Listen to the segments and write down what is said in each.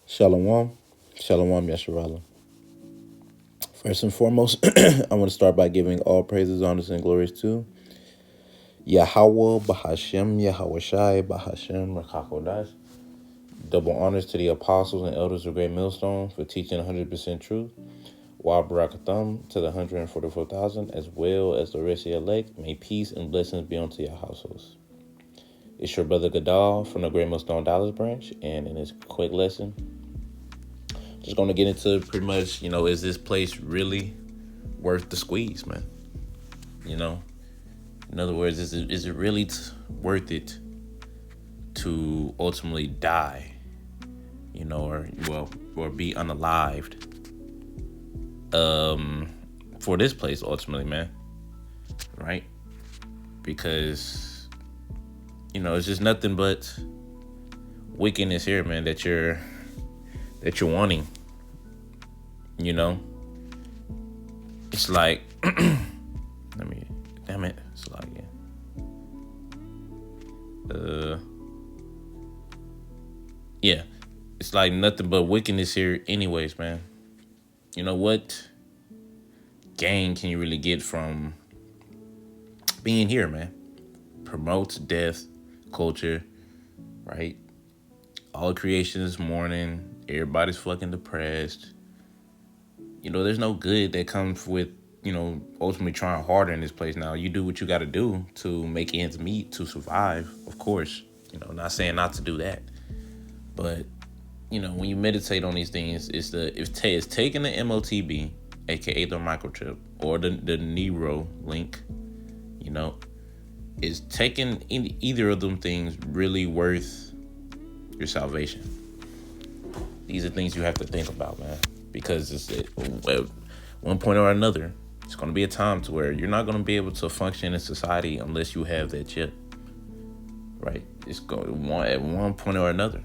Shalom. Shalom Yasharala. First and foremost, I want to start by giving all praises, honors, and glories to Yahweh, Bahashem, Yahweh Shai, Bahashem, Rakakodash. Double honors to the apostles and elders of Great Millstone for teaching 100% truth. Wa Barakatham to the 144,000, as well as the rest of your elect. May peace and blessings be unto your households. It's your brother Gadal from the Great Millstone Dallas branch, and in this quick lesson, just going to get into pretty much, is this place really worth the squeeze, man? In other words, is it really worth it to ultimately die, or be unalived for this place ultimately, man, right? Because, it's just nothing but wickedness here, man, that you're wanting. It's like, damn it, it's like, yeah, it's like nothing but wickedness here anyways, man. What gain can you really get from being here, man? Promotes death, culture, right? All creation is mourning, everybody's fucking depressed. There's no good that comes with, ultimately trying harder in this place. Now, you do what you got to do to make ends meet, to survive, of course. Not saying not to do that. But, when you meditate on these things, it's taking the MOTB, aka the microchip, or the Nero link, is taking either of them things really worth your salvation? These are things you have to think about, man. Because at one point or another, it's going to be a time to where you're not going to be able to function in society unless you have that chip, right? It's going at one point or another,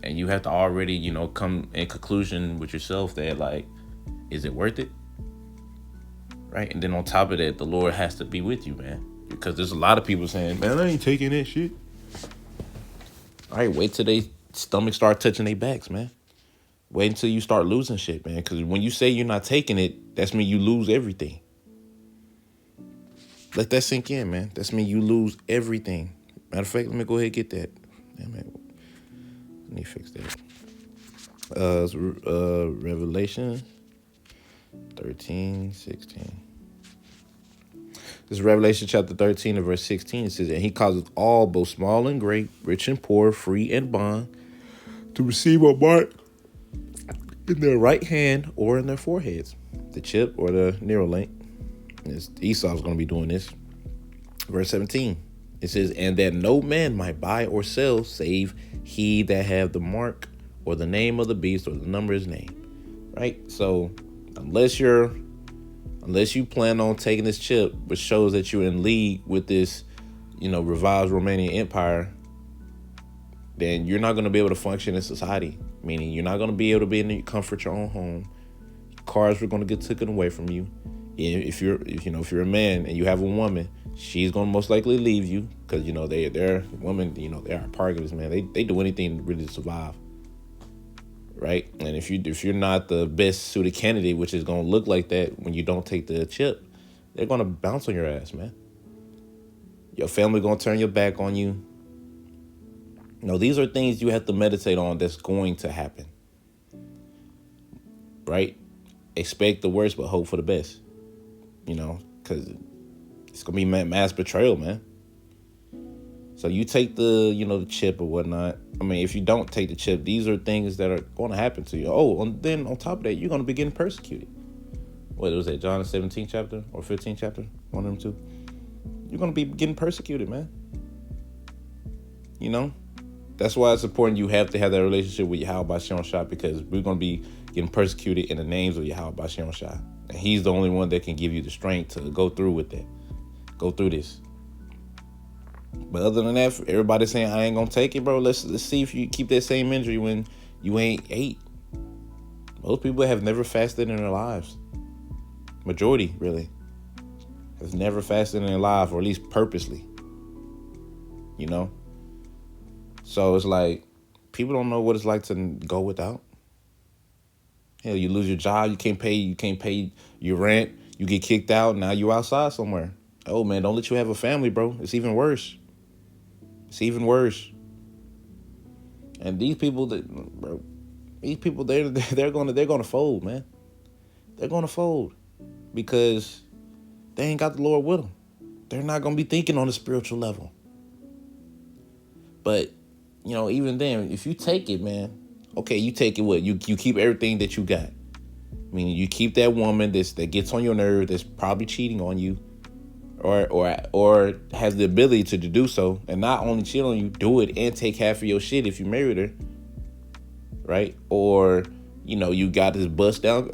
and you have to already, come in conclusion with yourself that, like, is it worth it, right? And then on top of that, the Lord has to be with you, man, because there's a lot of people saying, man, I ain't taking that shit. All right, wait till they stomach start touching their backs, man. Wait until you start losing shit, man. Because when you say you're not taking it, that's mean you lose everything. Let that sink in, man. That's mean you lose everything. Matter of fact, let me go ahead and get that. Damn it. Let me fix that. Revelation 13:16. This is Revelation chapter 13 and verse 16. It says, and he causes all, both small and great, rich and poor, free and bond, to receive a mark in their right hand or in their foreheads, the chip or the Neuralink. Esau's going to be doing this. Verse 17, it says, and that no man might buy or sell save he that have the mark or the name of the beast or the number of his name. Right? So unless you plan on taking this chip, which shows that you're in league with this, revived Romanian Empire, then you're not going to be able to function in society. Meaning you're not going to be able to be in the comfort of your own home. Cars are going to get taken away from you. If you're a man and you have a woman, she's going to most likely leave you because, they're women, they are targets, man. They do anything really to survive. Right? And if you're not the best suited candidate, which is going to look like that when you don't take the chip, they're going to bounce on your ass, man. Your family going to turn your back on you. These are things you have to meditate on that's going to happen. Right? Expect the worst, but hope for the best. Because it's going to be mass betrayal, man. So you take the chip or whatnot. I mean, if you don't take the chip, these are things that are going to happen to you. Oh, and then on top of that, you're going to be getting persecuted. What was that, John 17 chapter or 15 chapter? One of them two. You're going to be getting persecuted, man. That's why it's important you have to have that relationship with Yahweh B'Shem Shah, because we're going to be getting persecuted in the names of Yahweh B'Shem Shah. And he's the only one that can give you the strength to go through with that. Go through this. But other than that, everybody's saying, I ain't going to take it, bro. Let's see if you keep that same injury when you ain't ate. Most people have never fasted in their lives. Majority, really, has never fasted in their life, or at least purposely. So it's like, people don't know what it's like to go without. Hell, you lose your job, you can't pay your rent, you get kicked out, now you outside somewhere. Oh man, don't let you have a family, bro. It's even worse. It's even worse. And these people, they're gonna fold, man. They're gonna fold because they ain't got the Lord with them. They're not gonna be thinking on a spiritual level. But even then, if you take it, man, okay, you take it. What you keep everything that you got. I mean, you keep that woman that gets on your nerve, that's probably cheating on you, or has the ability to do so, and not only cheat on you, do it and take half of your shit if you married her, right? Or you got this bust down,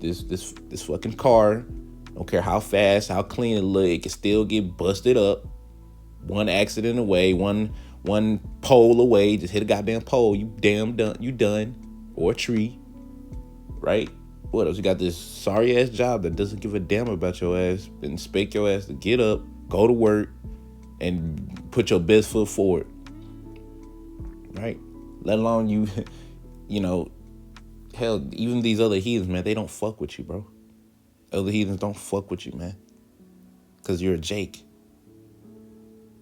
this fucking car. Don't care how fast, how clean it look, it can still get busted up. One accident away, one pole away, just hit a goddamn pole. You damn done. You done, or a tree, right? What else? You got this sorry ass job that doesn't give a damn about your ass and expect your ass to get up, go to work, and put your best foot forward, right? Let alone you, hell, even these other heathens, man, they don't fuck with you, bro. Other heathens don't fuck with you, man, because you're a Jake.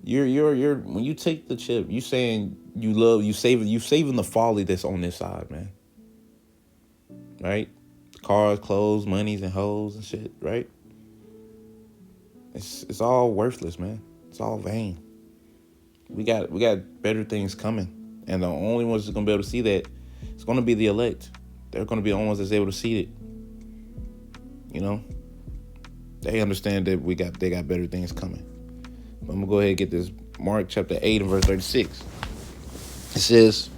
You're when you take the chip, you saying you saving the folly that's on this side, man. Right? Cars, clothes, monies, and hoes and shit, right? It's all worthless, man. It's all vain. We got better things coming. And the only ones that's gonna be able to see that, it's gonna be the elect. They're gonna be the only ones that's able to see it. They understand that they got better things coming. I'm gonna go ahead and get this. Mark chapter 8 and verse 36. It says,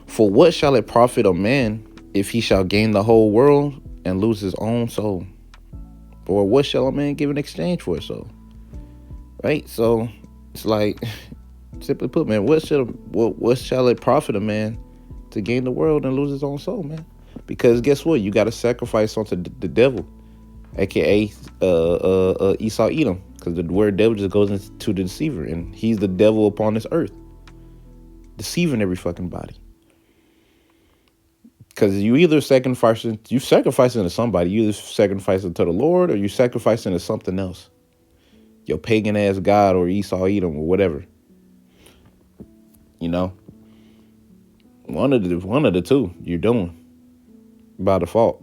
"For what shall it profit a man if he shall gain the whole world and lose his own soul? Or what shall a man give in exchange for his soul?" Right? So it's like, simply put, man, what shall it profit a man to gain the world and lose his own soul, man? Because guess what? You got to sacrifice onto the devil, aka Esau Edom. Because the word devil just goes into the deceiver, and he's the devil upon this earth, deceiving every fucking body. Because you either sacrificing to somebody, you either sacrificing to the Lord or you sacrificing to something else, your pagan ass god or Esau Edom or whatever. One of the two you're doing by default.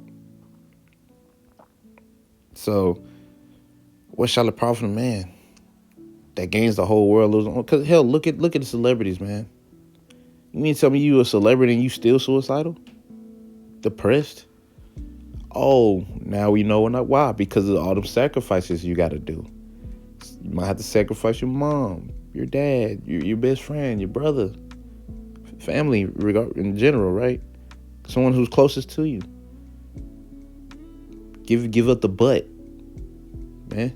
So, what shall it profit a man that gains the whole world, losing? Because hell, look at the celebrities, man. You mean to tell me you a celebrity and you still suicidal, depressed? Oh, now we know why. Because of all them sacrifices you got to do. You might have to sacrifice your mom, your dad, your best friend, your brother, family, in general, right? Someone who's closest to you. Give up the butt, man.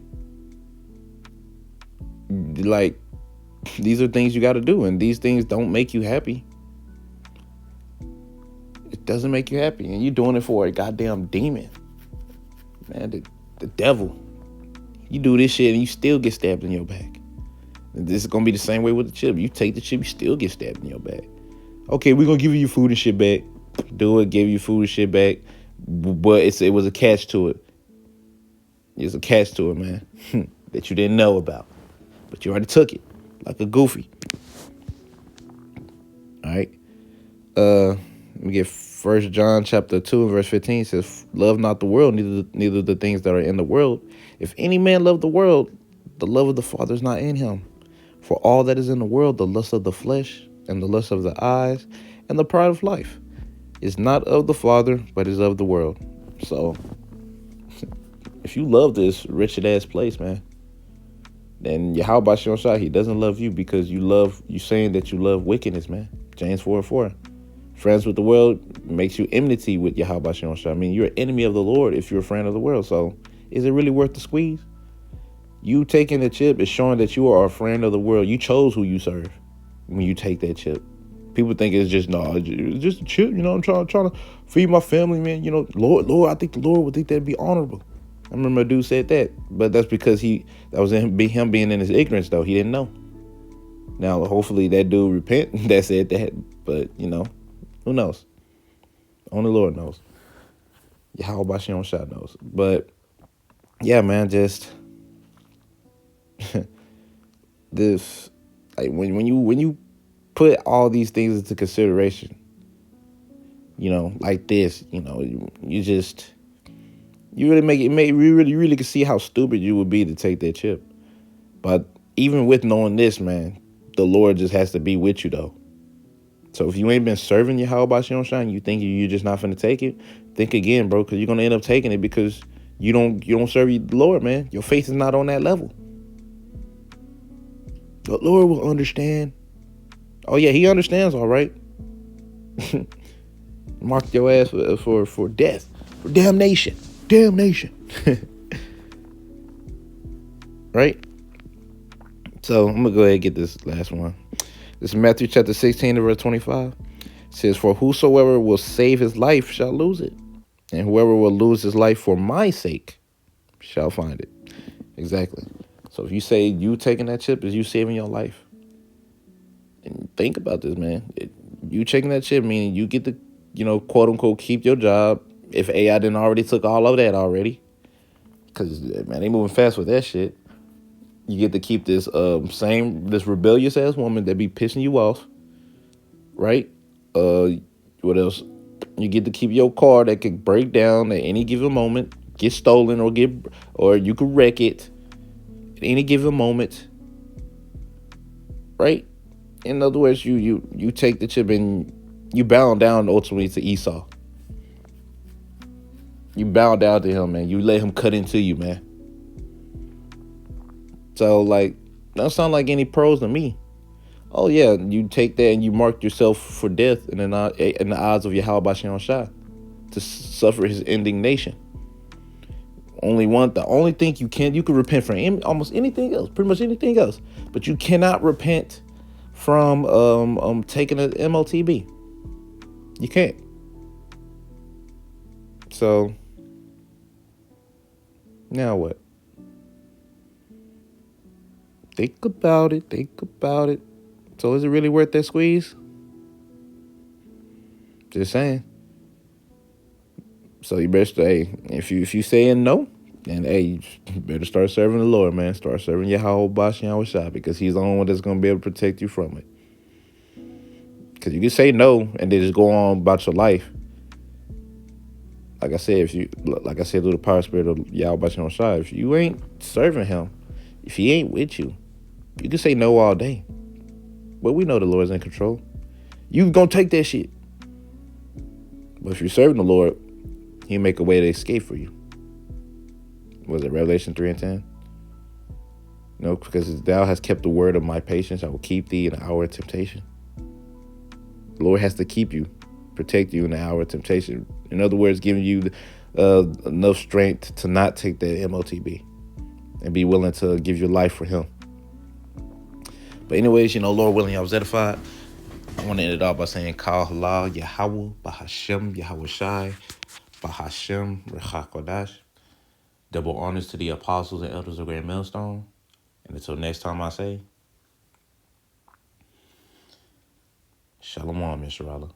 Like, these are things you got to do, and these things don't make you happy. It doesn't make you happy, and you're doing it for a goddamn demon, man. The devil. You do this shit and you still get stabbed in your back. And this is gonna be the same way with the chip. You take the chip, you still get stabbed in your back. Okay, we're gonna give you your food and shit back. Do it, give you food and shit back. But it was a catch to it. There's a catch to it, man, that you didn't know about. But you already took it like a goofy. All right. Let me get 1 John chapter 2 and verse 15 says, "Love not the world, neither the things that are in the world. If any man love the world, the love of the Father is not in him. For all that is in the world, the lust of the flesh and the lust of the eyes and the pride of life, is not of the Father, but is of the world." So, if you love this wretched ass place, man, then Yahweh Shem Shai, he doesn't love you because you saying that you love wickedness, man. James 4:4. Friends with the world makes you enmity with Yahweh Shem Shai. I mean, you're an enemy of the Lord if you're a friend of the world. So, is it really worth the squeeze? You taking the chip is showing that you are a friend of the world. You chose who you serve when you take that chip. People think it's just it's just a chip. I'm trying to feed my family, man. Lord, I think the Lord would think that'd be honorable. I remember a dude said that, but that's because him being in his ignorance, though. He didn't know. Now, hopefully that dude repent that said that, but who knows? Only Lord knows. Yahweh Bashem Shah knows. But yeah, man, just this like when you put all these things into consideration, like this, you just you really make it make you really can see how stupid you would be to take that chip. But even with knowing this, man, the Lord just has to be with you though. So if you ain't been serving your Bashem Shah and you think you're just not finna take it, think again, bro, because you're gonna end up taking it because you don't serve the Lord, man. Your faith is not on that level. The Lord will understand. Oh yeah, He understands, all right. Mark your ass for death, for damnation, right? So I'm gonna go ahead and get this last one. This is Matthew chapter 16 verse 25. It says, "For whosoever will save his life shall lose it, and whoever will lose his life for my sake shall find it." Exactly. So if you say you taking that chip is you saving your life, and think about this, man. You taking that chip meaning you get to, quote unquote, keep your job. If AI didn't already took all of that already, because man, they moving fast with that shit. You get to keep this this rebellious ass woman that be pissing you off, right? What else? You get to keep your car that could break down at any given moment, get stolen or you could wreck it at any given moment, right? In other words, you take the chip and you bow down ultimately to Esau. You bow down to him, man. You let him cut into you, man. So like, that sound like any pros to me. Oh yeah, you take that and you mark yourself for death in the eyes of Yahweh Bashem Shah to suffer his indignation. The only thing you can repent from almost anything else, pretty much anything else, but you cannot repent from taking an MOTB. You can't. So now what? Think about it. Think about it. So is it really worth that squeeze? Just saying. So you better stay. If you saying no, then hey, you better start serving the Lord, man. Start serving Yahweh Bashem Shah because He's the only one that's gonna be able to protect you from it. Because you can say no and then just go on about your life. Like I said, through the power spirit of Yahweh Bashem Shah, if you ain't serving Him, if He ain't with you, you can say no all day. But we know the Lord's in control. You gonna take that shit. But if you're serving the Lord, He'll make a way to escape for you. Was it Revelation 3:10? No, because thou hast kept the word of my patience, I will keep thee in the hour of temptation. The Lord has to keep you, protect you in the hour of temptation. In other words, giving you enough strength to not take that MOTB and be willing to give your life for Him. But anyways, Lord willing, I was edified. I want to end it off by saying, Kal Halal, Yahweh, Bahashem, Yahweh Shai, Bahashem, Rechakodash. Double honors to the apostles and elders of Grand Millstone. And until next time I say, Shalom, Mr. Allah.